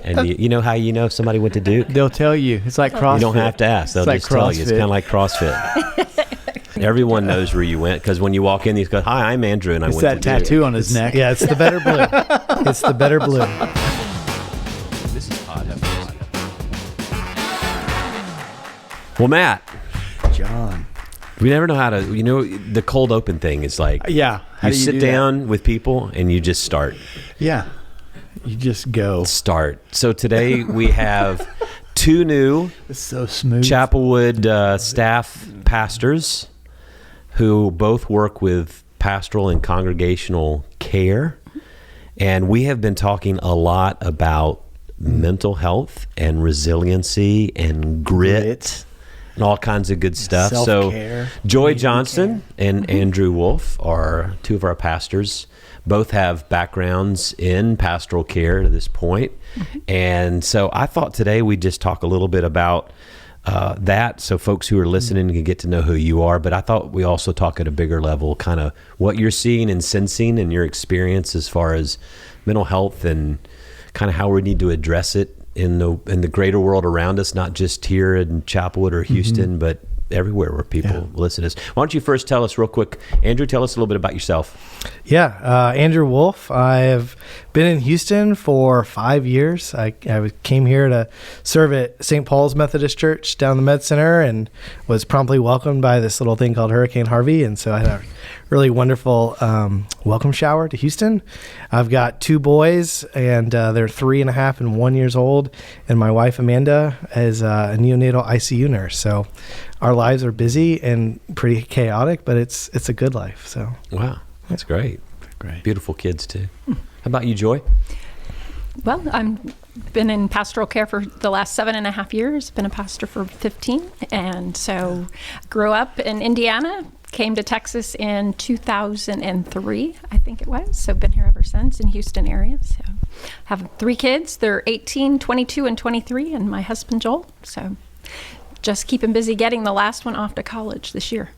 And you know how you know somebody went to Duke? They'll tell you. It's like CrossFit. You don't have to ask. They'll It's just like tell you. It's CrossFit. kind of like CrossFit. Everyone knows where you went because when you walk in, you go, "Hi, I'm Andrew, and I It's went that to Duke." tattoo on his neck. Yeah, it's the better blue. It's the better blue. This is hot. Well, Matt, John. we never know how to. The cold open thing is like, Yeah. How you do sit do that? down with people and you just start. Yeah. You just go. So today we have two new It's so smooth. Chapelwood staff pastors who both work with pastoral and congregational care. And we have been talking a lot about mental health and resiliency and grit and all kinds of good stuff. Self-care. So Joy Johnston and Andrew Wolfe are two of our pastors. Both have backgrounds in pastoral care to this point. And so I thought today we'd just talk a little bit about that so folks who are listening can get to know who you are. But I thought we also talk at a bigger level, kind of what you're seeing and sensing and your experience as far as mental health and kind of how we need to address it in the greater world around us, not just here in Chapelwood or Houston, but everywhere where people listen to us. Why don't you first tell us real quick, Andrew, tell us a little bit about yourself. Yeah, Andrew Wolfe. I've been in Houston for 5 years. I came here to serve at St. Paul's Methodist Church down the Med Center and was promptly welcomed by this little thing called Hurricane Harvey. And so I had a really wonderful welcome shower to Houston. I've got two boys, and they're 3.5 and 1 years old. And my wife, Amanda, is a neonatal ICU nurse. So our lives are busy and pretty chaotic, but it's a good life. So Wow, that's great. Great. Beautiful kids too. How about you, Joy? Well, I've been in pastoral care for the last 7.5 years, been a pastor for 15. And so grew up in Indiana, came to Texas in 2003, I think it was. So been here ever since in Houston area. So have 3 kids. They're 18, 22, and 23, and my husband, Joel. So just keeping busy getting the last one off to college this year.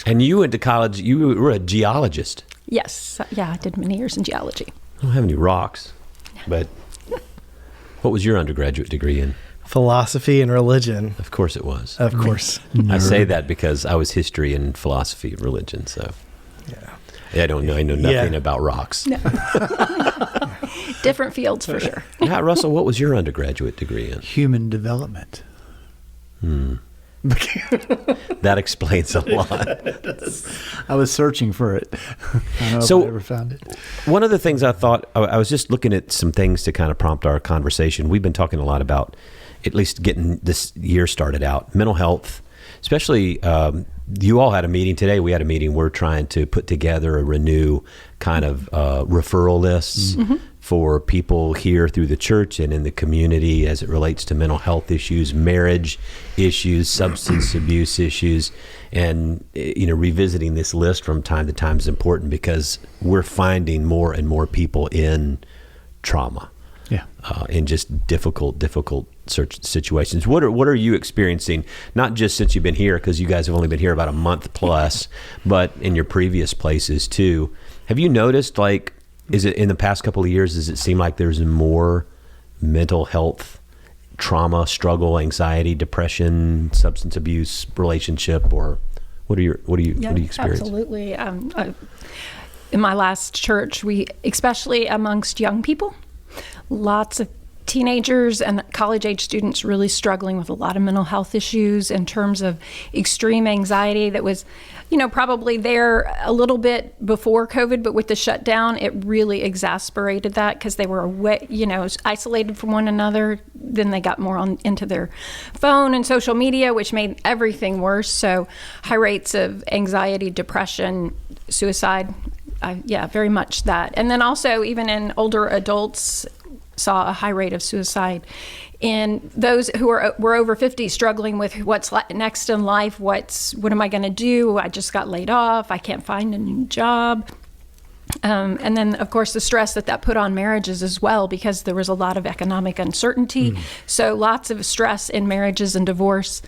And you went to college, you were a geologist. Yes. Yeah, I did many years in geology. I don't have any rocks, but what was your undergraduate degree in? philosophy and religion. Of course it was. Of course. I say that because I was history and philosophy and religion, so. Yeah, I don't know. I know nothing about rocks. No. Different fields for sure. Yeah, Russell, what was your undergraduate degree in? Human development. That explains a lot. I was searching for it. I don't know So- if I ever found it. One of the things I thought, I was just looking at some things to kind of prompt our conversation. We've been talking a lot about at least getting this year started out, mental health, especially you all had a meeting today. We had a meeting. We're trying to put together a renew kind of referral lists for people here through the church and in the community as it relates to mental health issues, marriage issues, substance abuse issues. And, you know, revisiting this list from time to time is important because we're finding more and more people in trauma. Yeah. In just difficult search situations. What are you experiencing? Not just since you've been here, because you guys have only been here about a month plus, but in your previous places too. Have you noticed, like, is it in the past couple of years? Does it seem like there's more mental health, trauma, struggle, anxiety, depression, substance abuse, relationship, or what do you experience? Absolutely. In my last church, we, especially amongst young people, lots of teenagers and college-age students really struggling with a lot of mental health issues in terms of extreme anxiety that was, you know, probably there a little bit before COVID, but with the shutdown, it really exacerbated that because they were away, you know, isolated from one another. Then they got more into their phone and social media, which made everything worse. So high rates of anxiety, depression, suicide. Yeah, very much that. And then also even in older adults, saw a high rate of suicide in those who were over 50, struggling with what's next in life. What am I going to do? I just got laid off. I can't find a new job. And then, of course, the stress that put on marriages as well, because there was a lot of economic uncertainty. So lots of stress in marriages and divorce.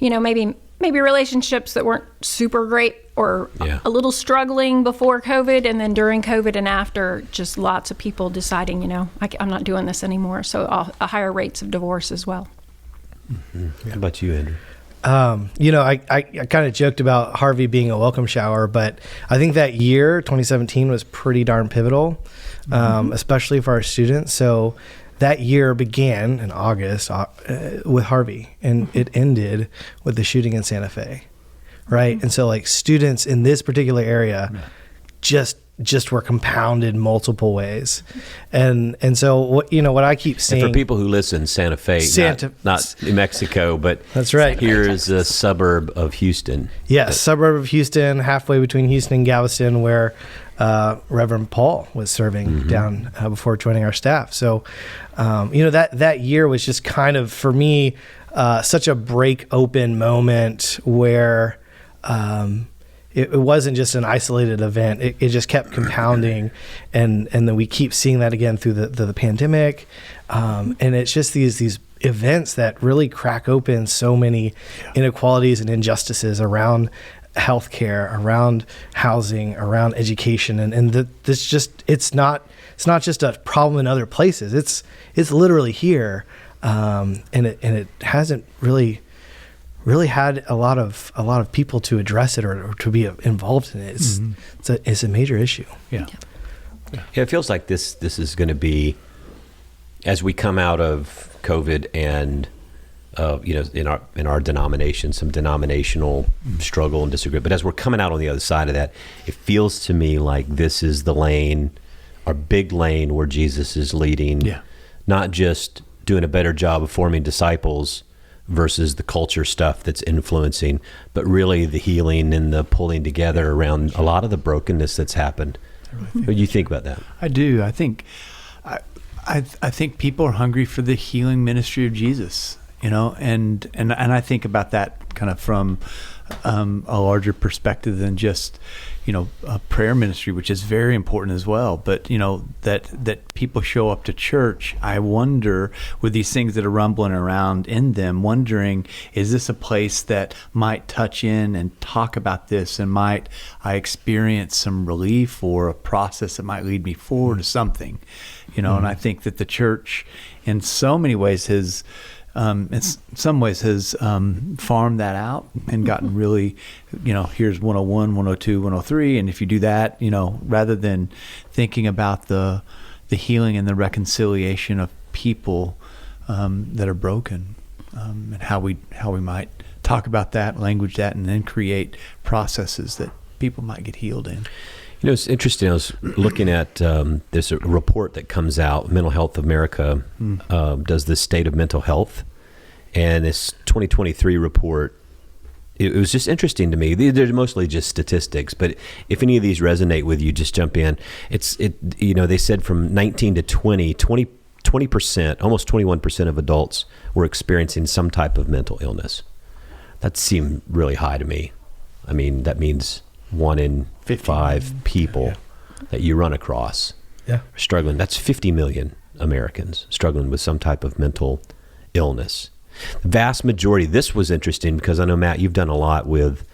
You know, maybe relationships that weren't super great or a little struggling before COVID, and then during COVID and after, just lots of people deciding, I'm not doing this anymore. So higher rates of divorce as well. Mm-hmm. How about you, Andrew? I kind of joked about Harvey being a welcome shower, but I think that year, 2017, was pretty darn pivotal, especially for our students. So that year began in August with Harvey, and it ended with the shooting in Santa Fe, right? Mm-hmm. And so, like, students in this particular area just were compounded multiple ways, and so what I keep seeing, and for people who listen, Santa Fe, not New Mexico, but that's right. Here is a suburb of Houston. Yes, suburb of Houston, halfway between Houston and Galveston, where Reverend Paul was serving down before joining our staff. So, that year was just kind of, for me, such a break open moment where it wasn't just an isolated event. It just kept compounding, and then we keep seeing that again through the pandemic, and it's just these events that really crack open so many inequalities and injustices around healthcare, around housing, around education, and this just it's not just a problem in other places. It's literally here, and it hasn't really had a lot of people to address it or to be involved in it. It's a major issue. Yeah, it feels like this is going to be, as we come out of COVID and in our denomination, some denominational struggle and disagreement. But as we're coming out on the other side of that, it feels to me like this is the lane, our big lane, where Jesus is leading, not just doing a better job of forming disciples versus the culture stuff that's influencing, but really the healing and the pulling together around a lot of the brokenness that's happened. What do you think about that? I do. I think people are hungry for the healing ministry of Jesus. And I think about that kind of from a larger perspective than just, a prayer ministry, which is very important as well. But, that people show up to church, I wonder, with these things that are rumbling around in them, wondering, is this a place that might touch in and talk about this, and might I experience some relief or a process that might lead me forward to something, And I think that the church in so many ways has farmed that out and gotten really, here's 101, 102, 103. And if you do that, rather than thinking about the healing and the reconciliation of people that are broken, and how we might talk about that, language that, and then create processes that people might get healed in. It's interesting. I was looking at there's a report that comes out. Mental Health America does the state of mental health, and this 2023 report. It was just interesting to me. They're mostly just statistics, but if any of these resonate with you, just jump in. They said from 19 to 20%, almost 21% of adults were experiencing some type of mental illness. That seemed really high to me. I mean, that means 1 in 5 people that you run across are struggling. That's 50 million Americans struggling with some type of mental illness. The vast majority, this was interesting because I know, Matt, you've done a lot with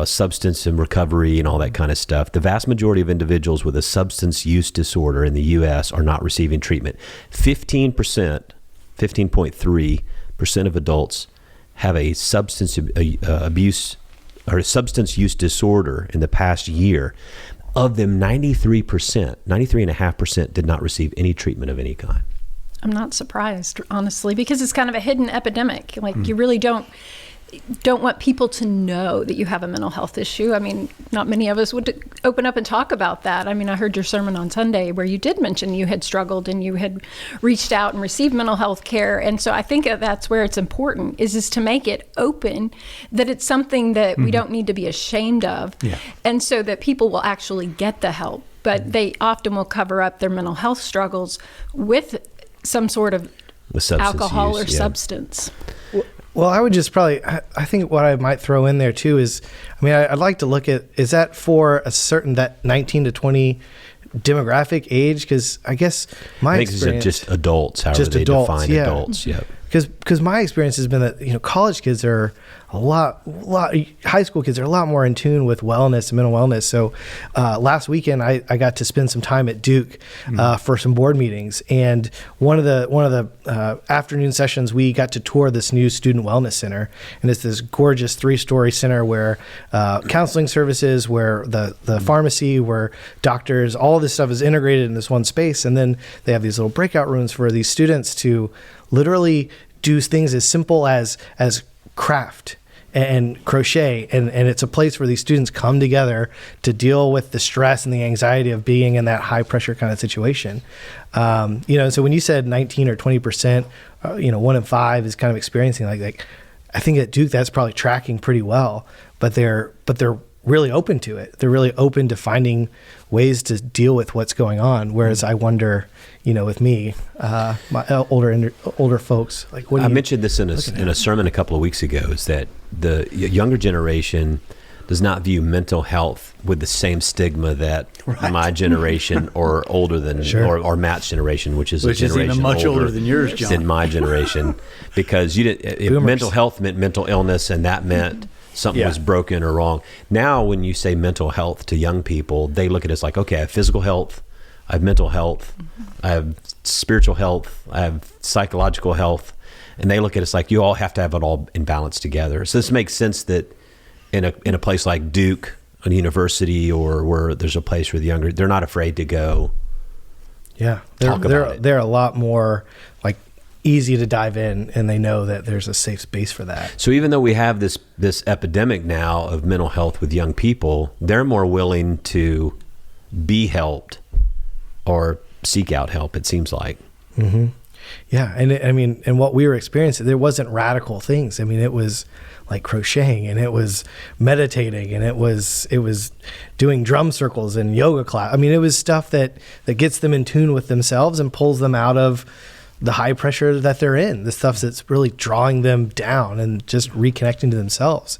substance and recovery and all that kind of stuff. The vast majority of individuals with a substance use disorder in the U.S. are not receiving treatment. 15.3% of adults have a substance abuse or a substance use disorder in the past year. Of them, 93.5% did not receive any treatment of any kind. I'm not surprised, honestly, because it's kind of a hidden epidemic. Like, you really don't want people to know that you have a mental health issue. I mean, not many of us would open up and talk about that. I mean, I heard your sermon on Sunday where you did mention you had struggled and you had reached out and received mental health care. And so I think that's where it's important is to make it open, that it's something that we don't need to be ashamed of. Yeah. And so that people will actually get the help. But they often will cover up their mental health struggles with some sort of alcohol or substance. Well, I would just I think what I might throw in there too is, I mean, I'd like to look at, is that for a certain, that 19 to 20 demographic age? Because I guess my experience, just adults, however they define adults. Yeah. Because my experience has been that, college kids are high school kids are a lot more in tune with wellness and mental wellness. So last weekend I got to spend some time at Duke for some board meetings, and one of the afternoon sessions we got to tour this new student wellness center, and it's this gorgeous 3-story center where counseling services, where the pharmacy, where doctors, all this stuff is integrated in this one space, and then they have these little breakout rooms for these students to literally do things as simple as craft and crochet, and it's a place where these students come together to deal with the stress and the anxiety of being in that high pressure kind of situation. So when you said 19 or 20%, 1 in 5 is kind of experiencing like I think at Duke that's probably tracking pretty well, but they're really open to it. They're really open to finding ways to deal with what's going on. Whereas I wonder, with me, my older folks, like what do I you mentioned this in a sermon a couple of weeks ago, is that the younger generation does not view mental health with the same stigma that my generation or older than or Matt's generation, which is even much older than yours, John, than my generation, because if mental health meant mental illness, and that meant something was broken or wrong. Now, when you say mental health to young people, they look at it as like, okay, I have physical health, I have mental health, I have spiritual health, I have psychological health, and they look at it as like you all have to have it all in balance together. So this makes sense that in a place like Duke, a university, or where there's a place where the younger, they're not afraid to go. Yeah, talk about it. They're a lot more like easy to dive in, and they know that there's a safe space for that. So even though we have this epidemic now of mental health with young people, they're more willing to be helped or seek out help, it seems like. Mm-hmm. Yeah, and what we were experiencing, there wasn't radical things. I mean, it was like crocheting, and it was meditating, and it was doing drum circles and yoga class. I mean, it was stuff that gets them in tune with themselves and pulls them out of the high pressure that they're in, the stuff that's really drawing them down and just reconnecting to themselves.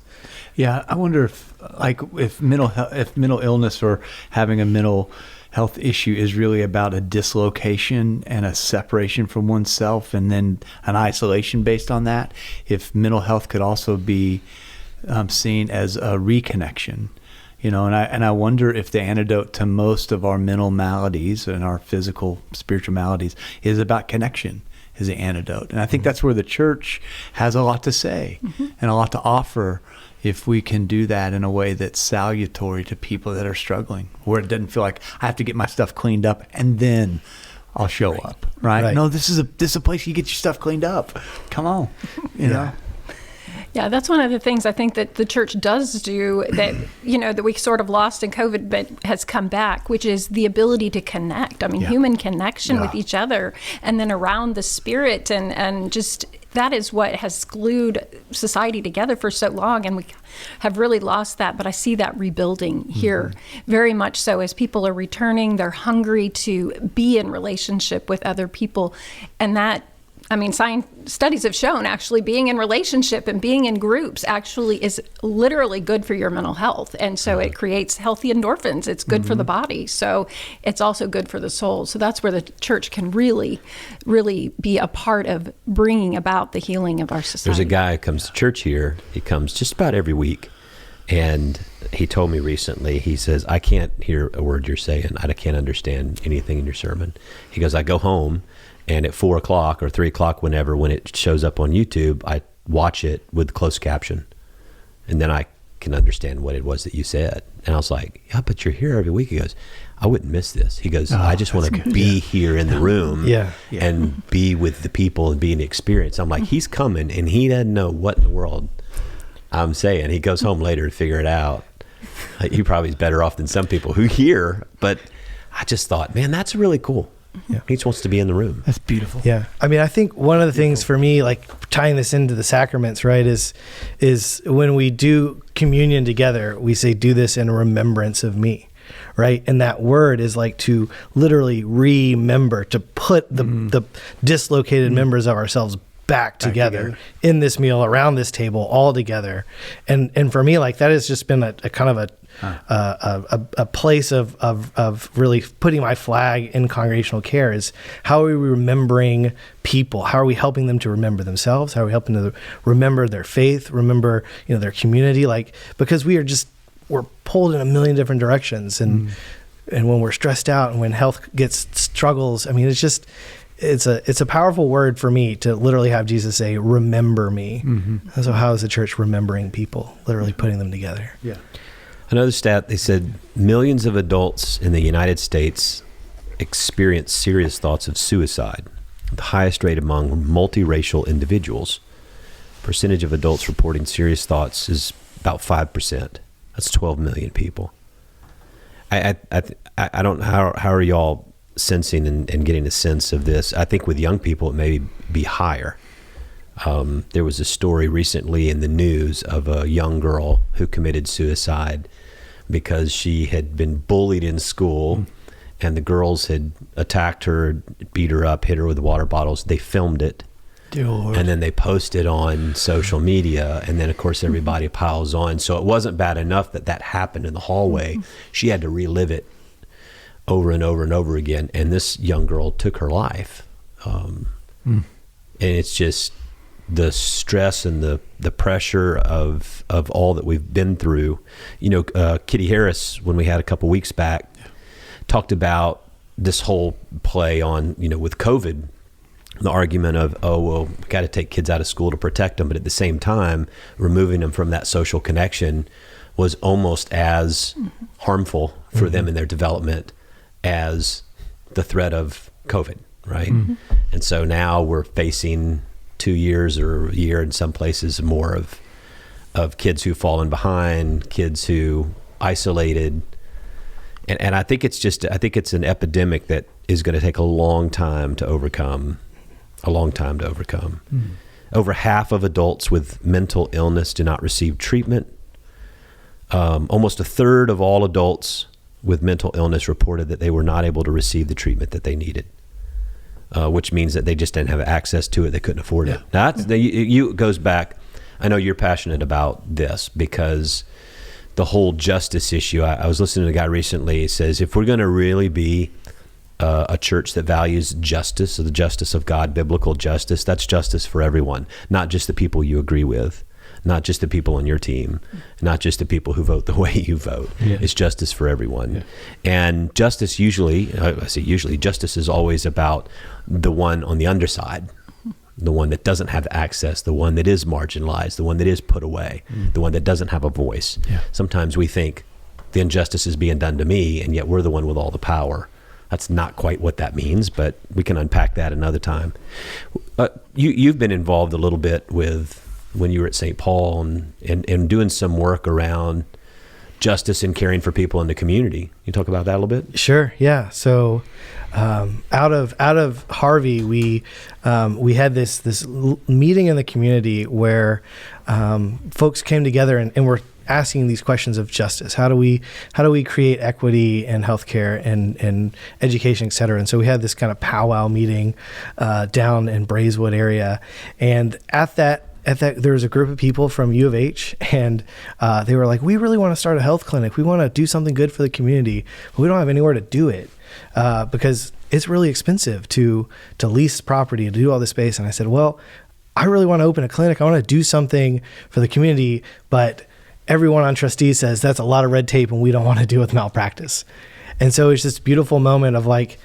Yeah, I wonder if mental illness or having a mental health issue is really about a dislocation and a separation from oneself, and then an isolation based on that. If mental health could also be seen as a reconnection, and I wonder if the antidote to most of our mental maladies and our physical, spiritual maladies is about connection, is the antidote. And I think that's where the church has a lot to say and a lot to offer, if we can do that in a way that's salutary to people that are struggling, where it doesn't feel like I have to get my stuff cleaned up and then I'll show up, right? No, this is a place you get your stuff cleaned up. Come on, you know. Yeah, that's one of the things I think that the church does do that, that we sort of lost in COVID, but has come back, which is the ability to connect. I mean, human connection with each other, and then around the Spirit, and just that is what has glued society together for so long, and we have really lost that. But I see that rebuilding here very much so. As people are returning, they're hungry to be in relationship with other people, and that, studies have shown actually being in relationship and being in groups actually is literally good for your mental health. And so it creates healthy endorphins. It's good for the body. So it's also good for the soul. So that's where the church can really, really be a part of bringing about the healing of our society. There's a guy who comes to church here. He comes just about every week. And he told me recently, he says, I can't hear a word you're saying. I can't understand anything in your sermon. He goes, I go home, and at 4 o'clock or 3 o'clock, when it shows up on YouTube, I watch it with closed caption, and then I can understand what it was that you said. And I was like, yeah, but you're here every week. He goes, I wouldn't miss this. He goes, I just want to be here in the room and be with the people and be in the experience. I'm like, he's coming, and he doesn't know what in the world I'm saying. He goes home later to figure it out. He probably is better off than some people who hear, but I just thought, man, that's really cool. Yeah. He just wants to be in the room. That's beautiful. Yeah. I think one of the things for me, like tying this into the sacraments, right, is when we do communion together, we say, do this in remembrance of me, right? And that word is like to literally remember, to put the dislocated members of ourselves back together in this meal around this table all together. And for me, like, that has just been a kind of a place of really putting my flag in congregational care. Is how are we remembering people? How are we helping them to remember themselves? How are we helping them to remember their faith, remember, their community? Like, because we're pulled in a million different directions. And when we're stressed out and when health gets struggles, I mean, it's a powerful word for me to literally have Jesus say, remember me. And so how is the church remembering people, literally putting them together? Yeah. Another stat, they said millions of adults in the United States experience serious thoughts of suicide, the highest rate among multiracial individuals. Percentage of adults reporting serious thoughts is about 5%. That's 12 million people. I don't know, how are y'all sensing and getting a sense of this? I think with young people, it may be higher. There was a story recently in the news of a young girl who committed suicide because she had been bullied in school and the girls had attacked her, beat her up, hit her with water bottles. They filmed it. Dear Lord. And then they posted on social media, and then of course everybody piles on. So it wasn't bad enough that happened in the hallway. She had to relive it over and over and over again. And this young girl took her life. And it's just the stress and the pressure of all that we've been through. Kitty Harris, when we had a couple weeks back, talked about this whole play on, with COVID, the argument of, we got to take kids out of school to protect them. But at the same time, removing them from that social connection was almost as harmful for them in their development as the threat of COVID, right? And so now we're facing 2 years or a year in some places more of kids who've fallen behind, kids who isolated. And I think it's an epidemic that is going to take a long time to overcome. Over half of adults with mental illness do not receive treatment. Almost a third of all adults with mental illness reported that they were not able to receive the treatment that they needed, which means that they just didn't have access to it. They couldn't afford it. Now, it goes back. I know you're passionate about this because the whole justice issue. I was listening to a guy recently. He says, if we're going to really be a church that values justice, the justice of God, biblical justice, that's justice for everyone, not just the people you agree with, not just the people on your team, not just the people who vote the way you vote. It's justice for everyone. And justice justice is always about the one on the underside, the one that doesn't have access, the one that is marginalized, the one that is put away, the one that doesn't have a voice. Sometimes we think the injustice is being done to me, and yet we're the one with all the power. That's not quite what that means, but we can unpack that another time. You've been involved a little bit with when you were at St. Paul and doing some work around justice and caring for people in the community. Can you talk about that a little bit? Sure. Yeah. So out of Harvey, we had this meeting in the community where folks came together and were asking these questions of justice. How do we create equity in healthcare and education, et cetera? And so we had this kind of powwow meeting down in Braeswood area. And at that, there was a group of people from U of H, and they were like, we really want to start a health clinic. We want to do something good for the community, but we don't have anywhere to do it because it's really expensive to lease property and to do all this space. And I said, well, I really want to open a clinic. I want to do something for the community, but everyone on trustees says that's a lot of red tape and we don't want to deal with malpractice. And so it's this beautiful moment of like,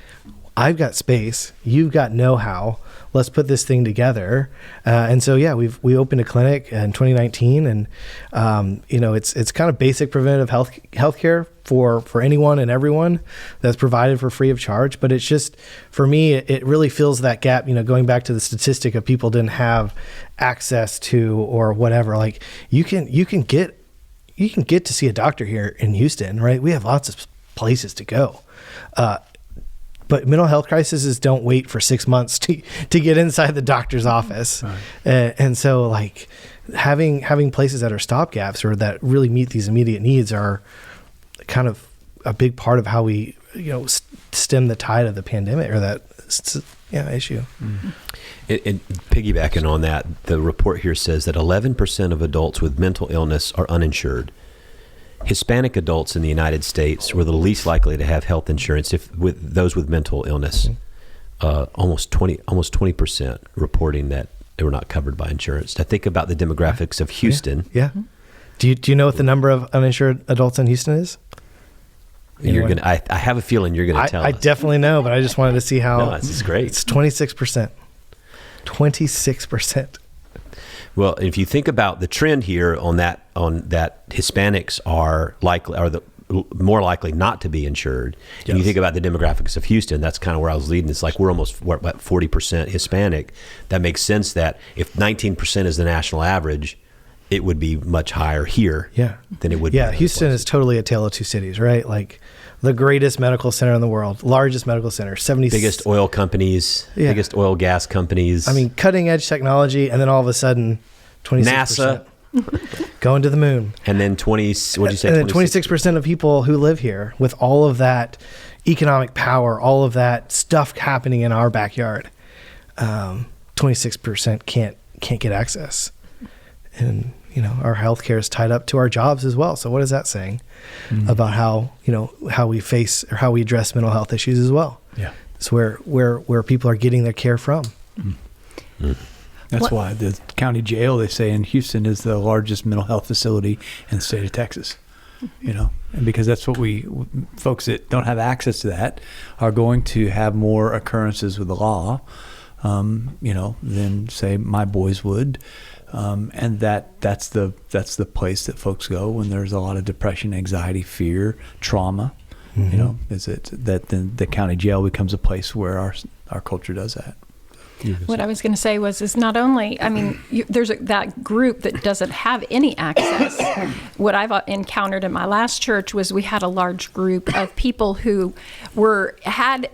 I've got space, you've got know-how, let's put this thing together. And so, we opened a clinic in 2019, and it's kind of basic preventative healthcare for anyone and everyone that's provided for free of charge. But it's just, for me, it really fills that gap, going back to the statistic of people didn't have access to or whatever. Like you can get to see a doctor here in Houston, right? We have lots of places to go. But mental health crises don't wait for 6 months to get inside the doctor's office. Right. And so like having places that are stopgaps or that really meet these immediate needs are kind of a big part of how we, stem the tide of the pandemic, or that, issue. And piggybacking on that, the report here says that 11% of adults with mental illness are uninsured. Hispanic adults in the United States were the least likely to have health insurance with those with mental illness. Almost 20% reporting that they were not covered by insurance. Now think about the demographics of Houston. Yeah. Do you know what the number of uninsured adults in Houston is? I have a feeling you're gonna tell us. I definitely know, but I just wanted to see how. No, this is great. It's 26%. 26%. Well, if you think about the trend here on that Hispanics are more likely not to be insured. Yes. And you think about the demographics of Houston, that's kind of where I was leading. It's like we're about 40% Hispanic. That makes sense that if 19% is the national average, it would be much higher here than it would be. Yeah, Houston is totally a tale of two cities, right? Like the greatest medical center in the world, largest medical center, biggest oil companies, biggest oil gas companies. I mean, cutting edge technology, and then all of a sudden, 26%. NASA. Going to the moon. And then 26% of people who live here with all of that economic power, all of that stuff happening in our backyard, 26% can't get access. And, our healthcare is tied up to our jobs as well. So what is that saying about how we face or how we address mental health issues as well? Yeah. It's where people are getting their care from. That's why the county jail, they say in Houston, is the largest mental health facility in the state of Texas. And because that's what folks that don't have access to that are going to have more occurrences with the law, than say my boys would. And that's the place that folks go when there's a lot of depression, anxiety, fear, trauma. Is it that then the county jail becomes a place where our culture does that. What I was going to say is not only, there's that group that doesn't have any access. What I've encountered in my last church was we had a large group of people who had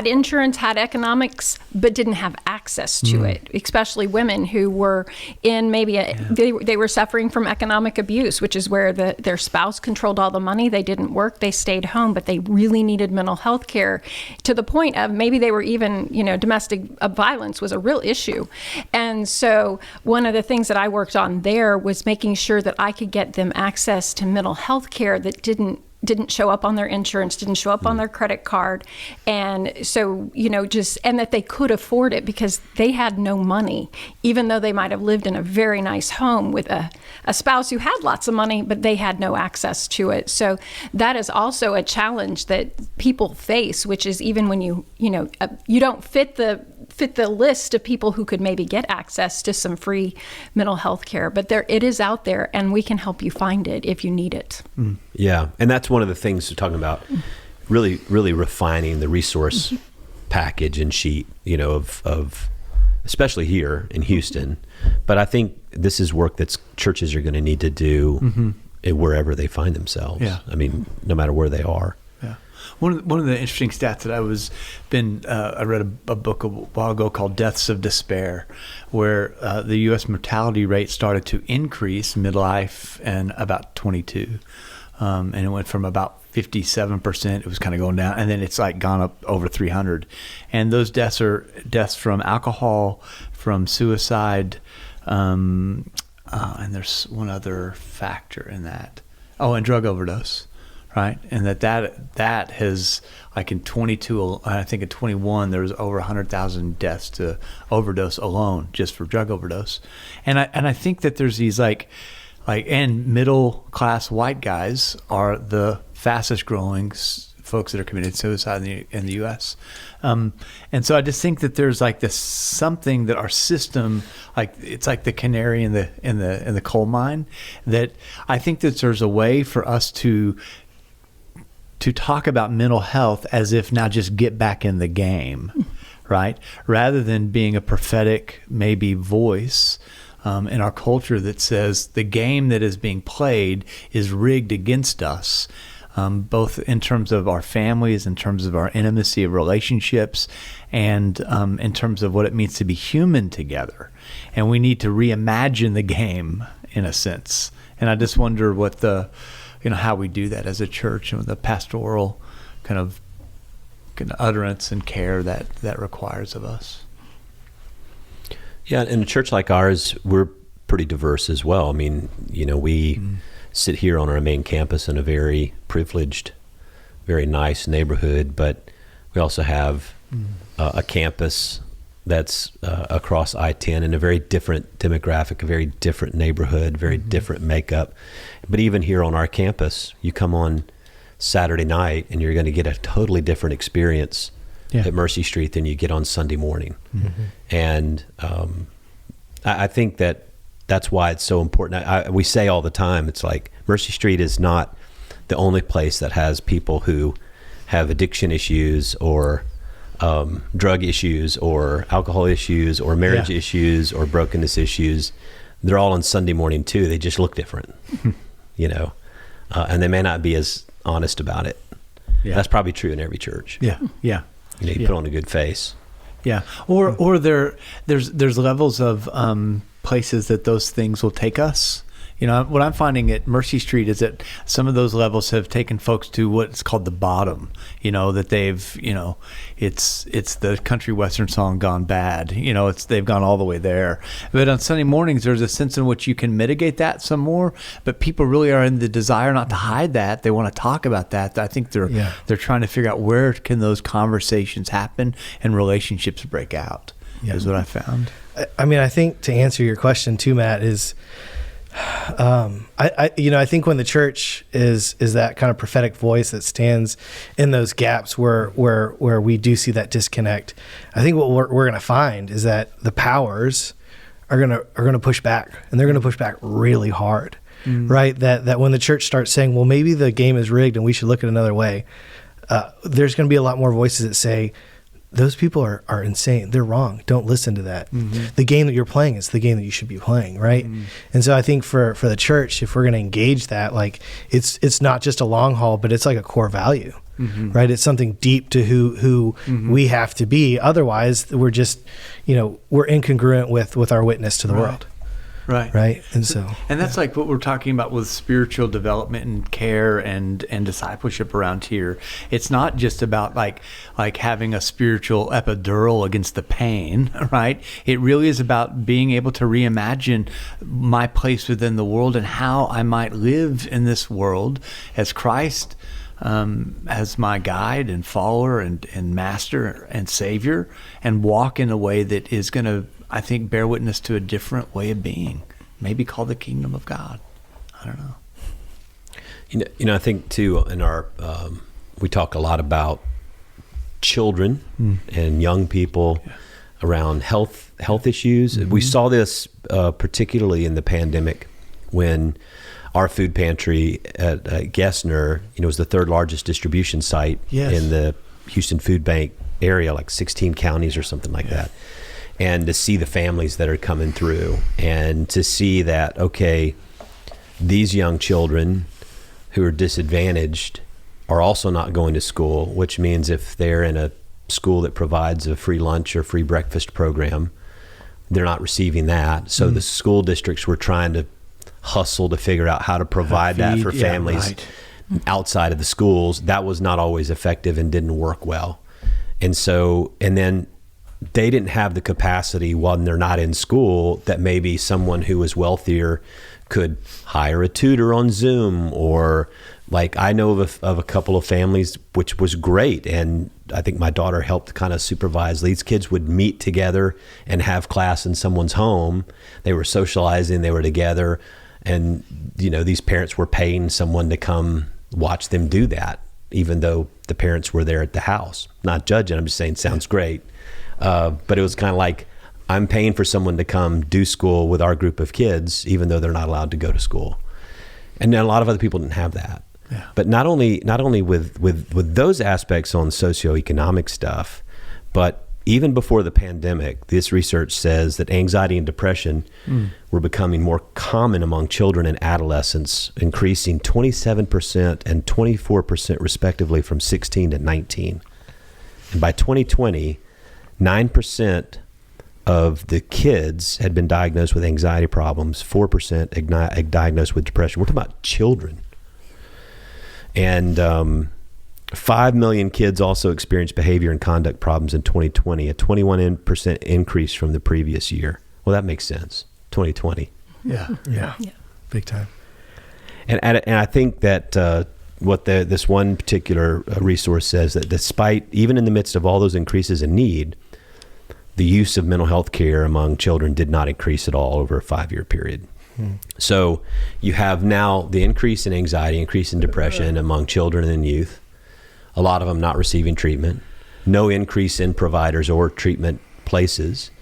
insurance, had economics, but didn't have access to it, especially women who were in they were suffering from economic abuse, which is where their spouse controlled all the money. They didn't work, they stayed home, but they really needed mental health care to the point of maybe they were even, domestic violence was a real issue. And so one of the things that I worked on there was making sure that I could get them access to mental health care that didn't show up on their insurance, didn't show up on their credit card. And so, and that they could afford it because they had no money, even though they might have lived in a very nice home with a spouse who had lots of money, but they had no access to it. So that is also a challenge that people face, which is even when you don't fit the list of people who could maybe get access to some free mental health care, but it is out there and we can help you find it if you need it. Yeah. And that's one of the things we're talking about, really, really refining the resource package and sheet, of especially here in Houston. But I think this is work that churches are going to need to do wherever they find themselves. Yeah. No matter where they are. One of the interesting stats that I read a book a while ago called Deaths of Despair, where the U.S. mortality rate started to increase midlife and about 22. And it went from about 57%, it was kind of going down, and then it's like gone up over 300. And those deaths are deaths from alcohol, from suicide, and there's one other factor in that. Oh, and drug overdose. Right, and that has, like in 22, I think in 21, there was over 100,000 deaths to overdose alone, just for drug overdose, and I think that there's these and middle class white guys are the fastest growing folks that are committing suicide in the U.S. And so I just think that there's like this something that our system, it's like the canary in the coal mine, that I think that there's a way for us to talk about mental health as if now just get back in the game, right? Rather than being a prophetic maybe voice in our culture that says the game that is being played is rigged against us, both in terms of our families, in terms of our intimacy of relationships, and in terms of what it means to be human together. And we need to reimagine the game in a sense. And I just wonder what how we do that as a church and with the pastoral kind of kind of utterance and care that requires of us. Yeah, in a church like ours, we're pretty diverse as well. I mean, we sit here on our main campus in a very privileged, very nice neighborhood, but we also have a campus that's across I-10 in a very different demographic, a very different neighborhood, very different makeup. But even here on our campus, you come on Saturday night and you're going to get a totally different experience at Mercy Street than you get on Sunday morning. And I think that's why it's so important. We say all the time, it's like Mercy Street is not the only place that has people who have addiction issues or drug issues or alcohol issues or marriage issues or brokenness issues. They're all on Sunday morning too. They just look different, and they may not be as honest about it. Yeah. That's probably true in every church. Yeah. You put on a good face. Yeah. Or there's levels of places that those things will take us. What I'm finding at Mercy Street is that some of those levels have taken folks to what's called the bottom, that they've, it's the country western song gone bad, they've gone all the way there. But on Sunday mornings, there's a sense in which you can mitigate that some more, but people really are in the desire not to hide that. They want to talk about that. I think they're trying to figure out where can those conversations happen and relationships break out, is what I found. I mean, I think to answer your question too, Matt, is, I think when the church is that kind of prophetic voice that stands in those gaps where we do see that disconnect, I think what we're going to find is that the powers are going to push back, and they're going to push back really hard, right? That when the church starts saying, well, maybe the game is rigged and we should look at another way, there's going to be a lot more voices that say, those people are insane. They're wrong. Don't listen to that. The game that you're playing is the game that you should be playing, right? And so I think for the church, if we're going to engage that, like it's not just a long haul, but it's like a core value, right? It's something deep to who we have to be. Otherwise, we're just, we're incongruent with our witness to the world. Right. And that's like what we're talking about with spiritual development and care and discipleship around here. It's not just about like having a spiritual epidural against the pain, right? It really is about being able to reimagine my place within the world and how I might live in this world as Christ, as my guide and follower and master and savior, and walk in a way that is going to, I think, bear witness to a different way of being, maybe called the kingdom of God. I don't know. I think too, in our, we talk a lot about children and young people around health issues. We saw this particularly in the pandemic when our food pantry at Gessner, was the third largest distribution site in the Houston Food Bank area, like 16 counties or something like that. And to see the families that are coming through, and to see that, okay, these young children who are disadvantaged are also not going to school, which means if they're in a school that provides a free lunch or free breakfast program, they're not receiving that. So the school districts were trying to hustle to figure out how to provide that for families outside of the schools. That was not always effective and didn't work well. And then they didn't have the capacity when they're not in school that maybe someone who was wealthier could hire a tutor on Zoom, or like I know of a couple of families, which was great. And I think my daughter helped kind of supervise. These kids would meet together and have class in someone's home. They were socializing, they were together. And, these parents were paying someone to come watch them do that, even though the parents were there at the house. Not judging, I'm just saying, sounds great. But it was kind of like, I'm paying for someone to come do school with our group of kids, even though they're not allowed to go to school. And then a lot of other people didn't have that. Yeah. But not only with those aspects on socioeconomic stuff, but even before the pandemic, this research says that anxiety and depression were becoming more common among children and adolescents, increasing 27% and 24% respectively from 16 to 19. And by 2020, 9% of the kids had been diagnosed with anxiety problems, 4% diagnosed with depression. We're talking about children. And 5 million kids also experienced behavior and conduct problems in 2020, a 21% increase from the previous year. Well, that makes sense. 2020. Yeah. Big time. And I think that what this one particular resource says, that despite, even in the midst of all those increases in need, the use of mental health care among children did not increase at all over a 5-year period. So you have now the increase in anxiety, increase in depression among children and youth, a lot of them not receiving treatment, no increase in providers or treatment places.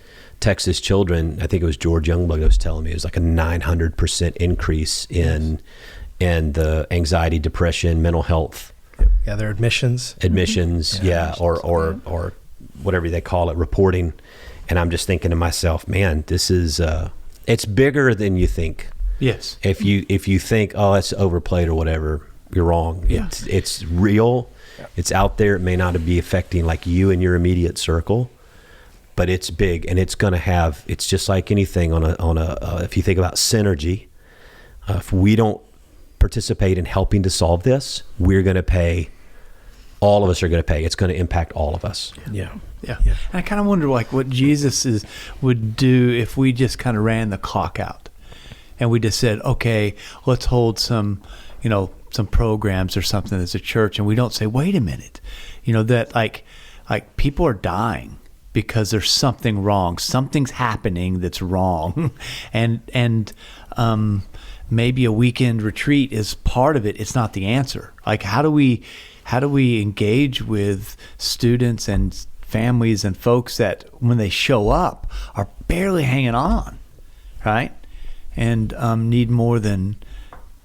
Texas children, I think it was George Youngblood was telling me, it was like a 900% increase in the anxiety, depression, mental health. Yeah, their admissions. Or whatever they call it, reporting. And I'm just thinking to myself, man, this is it's bigger than you think. Yes. If you think, oh, it's overplayed or whatever, you're wrong. Yeah. It's real. It's out there. It may not be affecting like you and your immediate circle, but it's big, and it's going to have. It's just like anything on a. If you think about synergy, if we don't participate in helping to solve this, we're going to pay. All of us are going to pay. It's going to impact all of us. Yeah. And I kind of wonder like what Jesus would do if we just kind of ran the clock out and we just said, okay, let's hold some programs or something as a church. And we don't say, wait a minute, that like people are dying because there's something wrong. Something's happening that's wrong. and maybe a weekend retreat is part of it. It's not the answer. Like, how do we engage with students and families and folks that when they show up are barely hanging on, right? And need more than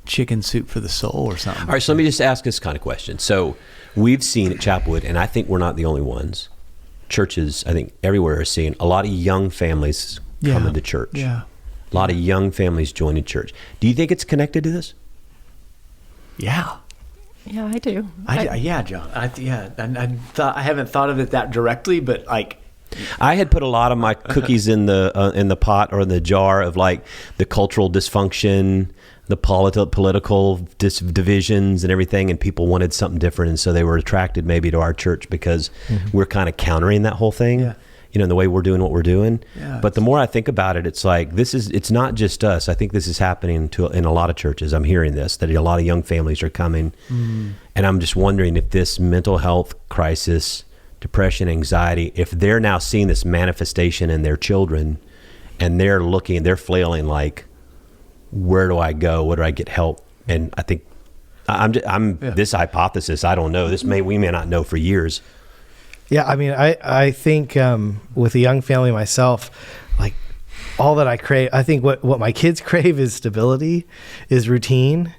chicken soup for the soul or something. All right, so let me just ask this kind of question. So we've seen at Chapelwood, and I think we're not the only ones, churches, I think everywhere are seeing a lot of young families coming to church. Yeah. A lot of young families joining church. Do you think it's connected to this? Yeah. Yeah, I do. Yeah, John. I haven't thought of it that directly, but like, I had put a lot of my cookies in the pot or in the jar of like the cultural dysfunction, the political divisions and everything, and people wanted something different, and so they were attracted maybe to our church because we're kind of countering that whole thing. Yeah. In the way we're doing what we're doing. Yeah, but the more I think about it, it's like it's not just us. I think this is happening in a lot of churches. I'm hearing this, that a lot of young families are coming. And I'm just wondering if this mental health crisis, depression, anxiety, if they're now seeing this manifestation in their children and they're flailing like, where do I go? Where do I get help? And I think this hypothesis, I don't know. We may not know for years. Yeah, I mean, I think with a young family myself, like all that I crave, I think what my kids crave is stability, is routine.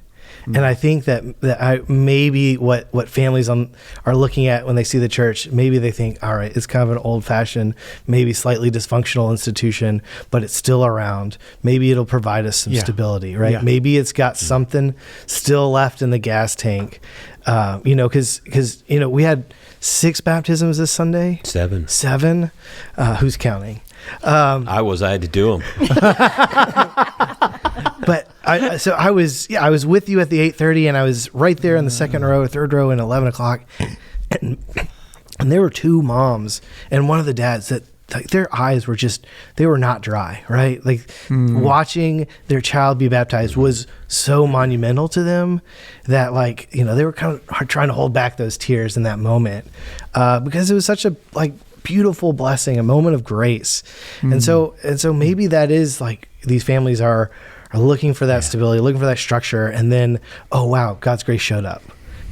And I think that maybe what families are looking at when they see the church, maybe they think, all right, it's kind of an old-fashioned, maybe slightly dysfunctional institution, but it's still around. Maybe it'll provide us some stability, right? Yeah. Maybe it's got something still left in the gas tank, because we had 6 baptisms this Sunday. 7. Who's counting? I had to do them. But I was with you at the 8:30, and I was right there in the second row, third row, and 11 o'clock, and there were 2 moms and one of the dads that, like, their eyes were they were not dry, right? Like watching their child be baptized was so monumental to them that, like, they were kind of trying to hold back those tears in that moment because it was such a beautiful blessing, a moment of grace. And so maybe that is like these families are looking for that stability, looking for that structure, and then, oh wow, God's grace showed up.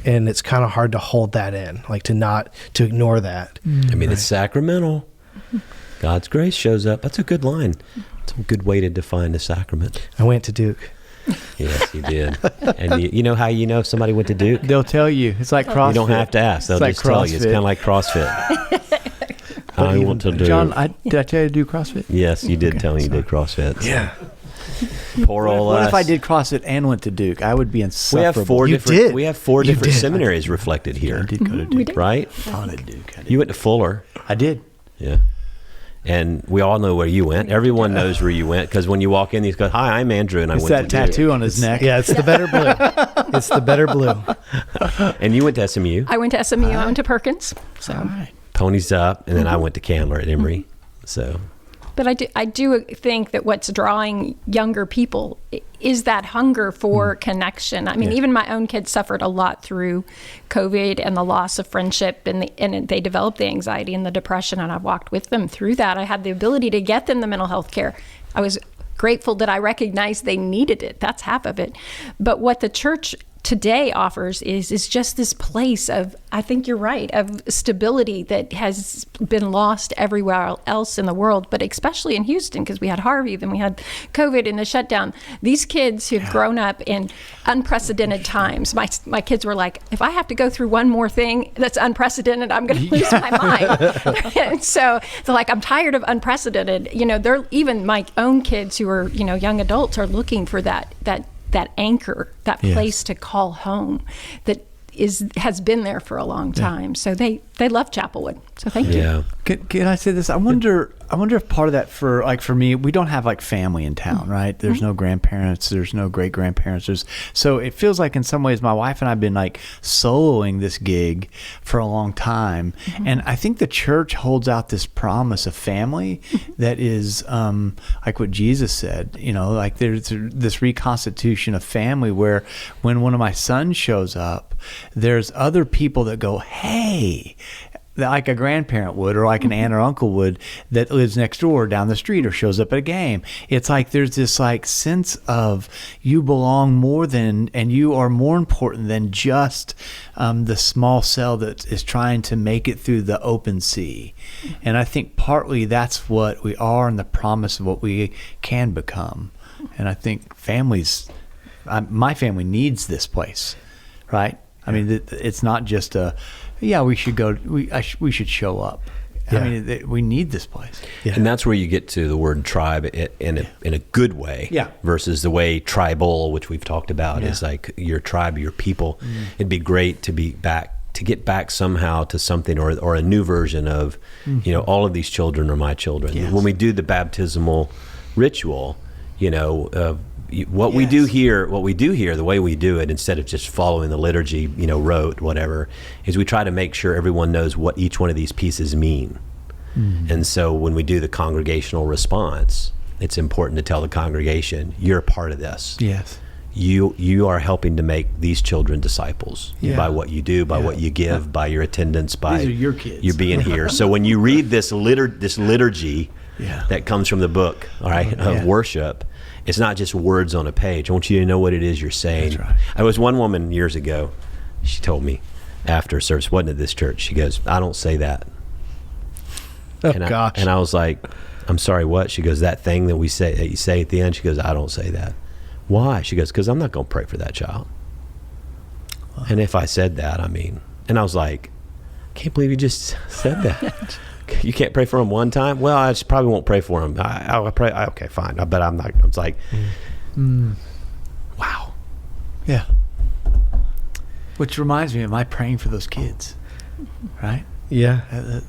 And it's kind of hard to hold that in, like to ignore that. I mean, it's sacramental. God's grace shows up. That's a good line. It's a good way to define the sacrament. I went to Duke. Yes, you did. And you know how you know somebody went to Duke? They'll tell you. It's like CrossFit. You don't have to ask. They'll just tell you. It's kind of like CrossFit. I want to do. John, did I tell you to do CrossFit? Yes, you did tell me you did CrossFit. Yeah. Poor old What if I did CrossFit and went to Duke? I would be insufferable. We have four different seminaries reflected here. I did go to Duke. Right? I taught at Duke. You went to Fuller. I did. Yeah. And we all know where you went. Everyone knows where you went because when you walk in, he's go, "Hi, I'm Andrew," and I It's went that to tattoo on his neck. Yeah, it's the better blue. It's the better blue. And you went to SMU. I went to SMU. I went to Perkins. So, All right. Ponies up, and then I went to Candler at Emory. So, but I do think that what's drawing younger people is that hunger for connection. I mean, even my own kids suffered a lot through COVID and the loss of friendship, and they developed the anxiety and the depression, and I've walked with them through that. I had the ability to get them the mental health care. I was grateful that I recognized they needed it. That's half of it. But what the church today offers is just this place of, I think you're right, of stability that has been lost everywhere else in the world, but especially in Houston, because we had Harvey, then we had COVID and the shutdown. These kids who've grown up in unprecedented times. My kids were like, if I have to go through one more thing that's unprecedented, I'm going to lose my mind. And so they're like, I'm tired of unprecedented. They're even my own kids who are, young adults are looking for that anchor, that place to call home that has been there for a long time. So they love Chapelwood. So thank you. Can I say this? I wonder if part of that for me, we don't have family in town, right? There's no grandparents, there's no great grandparents. So it feels like in some ways my wife and I have been soloing this gig for a long time. And I think the church holds out this promise of family that is like what Jesus said, there's this reconstitution of family where when one of my sons shows up, there's other people that go, hey, like a grandparent would, or like an aunt or uncle would, that lives next door or down the street or shows up at a game. It's like there's this sense of you belong more than, and you are more important than just the small cell that is trying to make it through the open sea. And I think partly that's what we are and the promise of what we can become. And I think my family needs this place, right? I mean, it's not just we should go. We should show up. Yeah. I mean, we need this place. Yeah. And that's where you get to the word tribe in a good way, versus the way tribal, which we've talked about, is like your tribe, your people. It'd be great to get back somehow to something or a new version of, all of these children are my children. Yes. When we do the baptismal ritual, what we do here, the way we do it, instead of just following the liturgy, rote, whatever, is we try to make sure everyone knows what each one of these pieces mean. And so when we do the congregational response, it's important to tell the congregation, you're a part of this. Yes. You are helping to make these children disciples by what you do, by what you give, by your attendance, by these are your kids. You being here. So when you read this liturgy that comes from the book, all right, of worship, it's not just words on a page. I want you to know what it is you're saying. That's right. I was one woman years ago, she told me after service, wasn't at this church, she goes, I don't say that. Oh, and gosh. I was like, I'm sorry, what? She goes, that thing that you say at the end, she goes, I don't say that. Why? She goes, because I'm not going to pray for that child. Wow. And if I said that, and I was like, I can't believe you just said that. You can't pray for him one time? Well, I just probably won't pray for him. I'll pray. Okay, fine. But I'm not. It's like, wow. Yeah. Which reminds me, am I praying for those kids? Right? Yeah.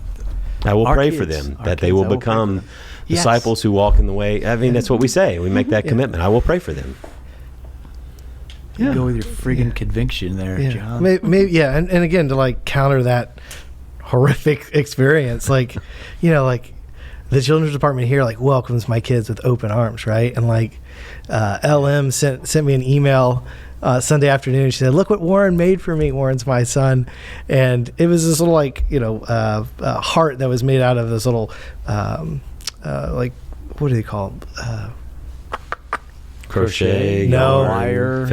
I will pray kids, for them our that they kids, will I will become pray for them. disciples who walk in the way. That's what we say. We make that commitment. I will pray for them. You go with your friggin' conviction there, John. Maybe, and again, to counter that horrific experience, the children's department here welcomes my kids with open arms, right? And LM sent me an email Sunday afternoon. She said, look what Warren made for me. Warren's my son. And it was this little heart that was made out of this little what do they call it? Crochet, no, wire,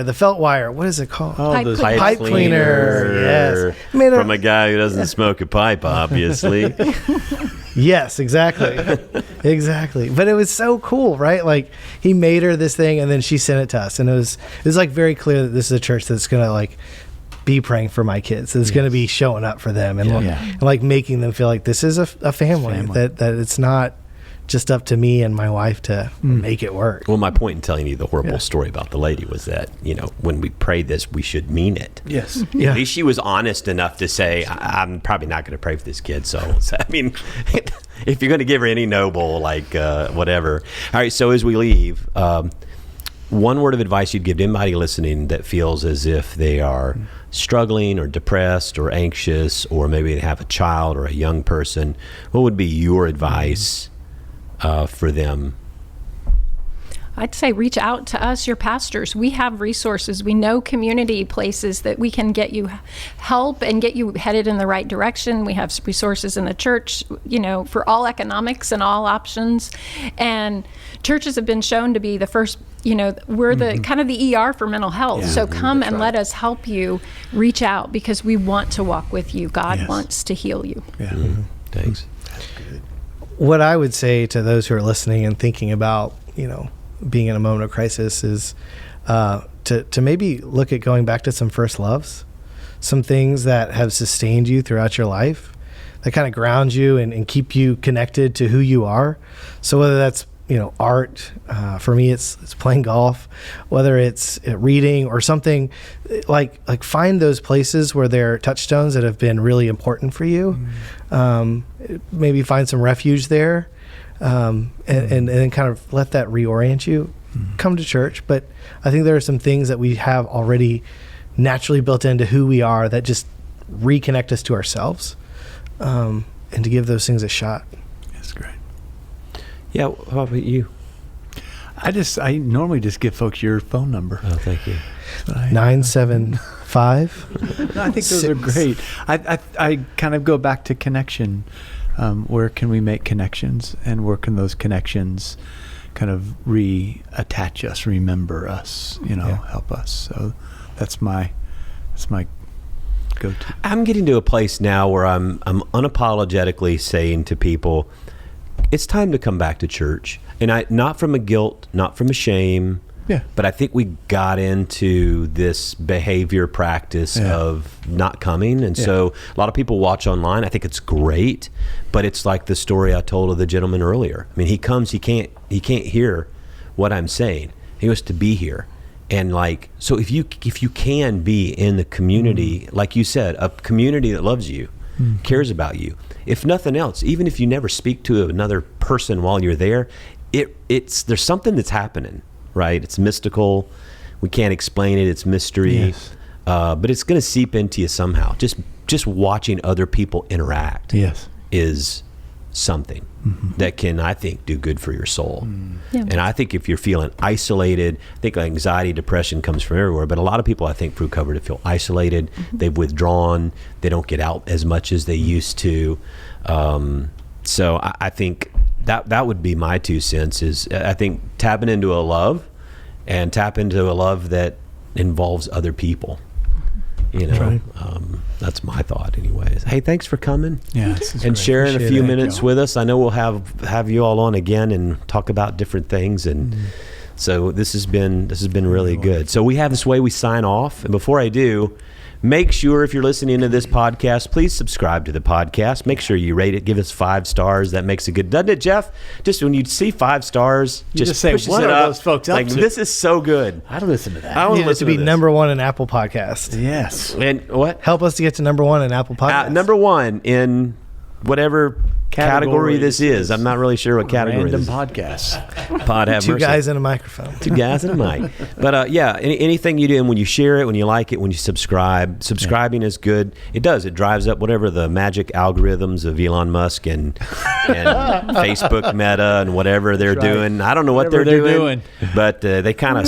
the felt wire. What is it called? the pipe cleaner. Yes, from a guy who doesn't smoke a pipe, obviously. Yes, exactly. But it was so cool, right? He made her this thing, and then she sent it to us, and it was very clear that this is a church that's gonna be praying for my kids. That's going to be showing up for them and making them feel like this is a family. That it's not just up to me and my wife to make it work. Well, my point in telling you the horrible story about the lady was that, when we pray this, we should mean it. Yes. Yeah. At least she was honest enough to say, I'm probably not going to pray for this kid. So, I mean, if you're going to give her any noble, whatever. All right, so as we leave, one word of advice you'd give to anybody listening that feels as if they are struggling or depressed or anxious, or maybe they have a child or a young person, what would be your advice for them? I'd say reach out to us, your pastors. We have resources. We know community places that we can get you help and get you headed in the right direction. We have resources in the church, for all economics and all options. And churches have been shown to be the first, we're the kind of the ER for mental health. Yeah, so come and right. let us help you reach out, because we want to walk with you. God Yes. wants to heal you. Yeah. Thanks. That's good. What I would say to those who are listening and thinking about, being in a moment of crisis is to maybe look at going back to some first loves, some things that have sustained you throughout your life, that kind of ground you and keep you connected to who you are. So whether that's art, for me it's playing golf, whether it's reading or something like find those places where there are touchstones that have been really important for you. Maybe find some refuge there. And then kind of let that reorient you. Come to church, but I think there are some things that we have already naturally built into who we are that just reconnect us to ourselves, and to give those things a shot. That's great. Yeah, how about you? I normally just give folks your phone number. Oh, thank you. 975. No, I think those are great. I kind of go back to connection. Where can we make connections, and where can those connections kind of reattach us, remember us, help us. So that's my go-to. I'm getting to a place now where I'm unapologetically saying to people, it's time to come back to church. And not from a guilt, not from a shame, but I think we got into this behavior practice of not coming. And so a lot of people watch online. I think it's great, but it's like the story I told of the gentleman earlier. I mean, he comes, he can't hear what I'm saying. He wants to be here. And so if you can be in the community, like you said, a community that loves you, cares about you, if nothing else, even if you never speak to another person while you're there, there's something that's happening. Right? It's mystical. We can't explain it. It's mystery. Yes. But it's going to seep into you somehow. Just watching other people interact is something that can, I think, do good for your soul. Yeah. And I think if you're feeling isolated, I think anxiety, depression comes from everywhere. But a lot of people, I think, through COVID, feel isolated. They've withdrawn. They don't get out as much as they used to. So I think that would be my 2 cents. Is I think tapping into a love, and tap into a love that involves other people. Right. That's my thought, anyways. Hey, thanks for coming. Yeah, this is and great. sharing a Appreciate few it. minutes with us. I know we'll have you all on again and talk about different things, and so this has been really good. So we have this way we sign off, and before I do, make sure if you're listening to this podcast, please subscribe to the podcast. Make sure you rate it. Give us 5 stars. That makes it good, doesn't it, Jeff? Just when you see 5 stars, You just say, pushes what it are up. those folks up to? This is so good. I'd listen to that. I want to To listen be to this. number 1 in Apple Podcast. Yes. And what? Help us to get to number 1 in Apple Podcast. Number 1 in whatever category this is. I'm not really sure what category Random this is. podcasts. Pod have 2 mercy. guys and a microphone. 2 guys and a mic. But anything you do, and when you share it, when you like it, when you subscribing is good. It does. It drives up whatever the magic algorithms of Elon Musk and Facebook Meta and whatever they're That's right. doing. I don't know what they're Whatever they're doing, but they kind of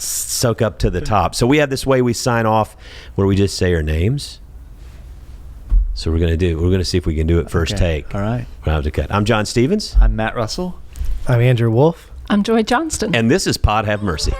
soak up to the top. So we have this way we sign off where we just say our names. So we're going to see if we can do it first take. All right. We'll have to cut. I'm John Stevens. I'm Matt Russell. I'm Andrew Wolfe. I'm Joy Johnston. And this is Pod Have Mercy.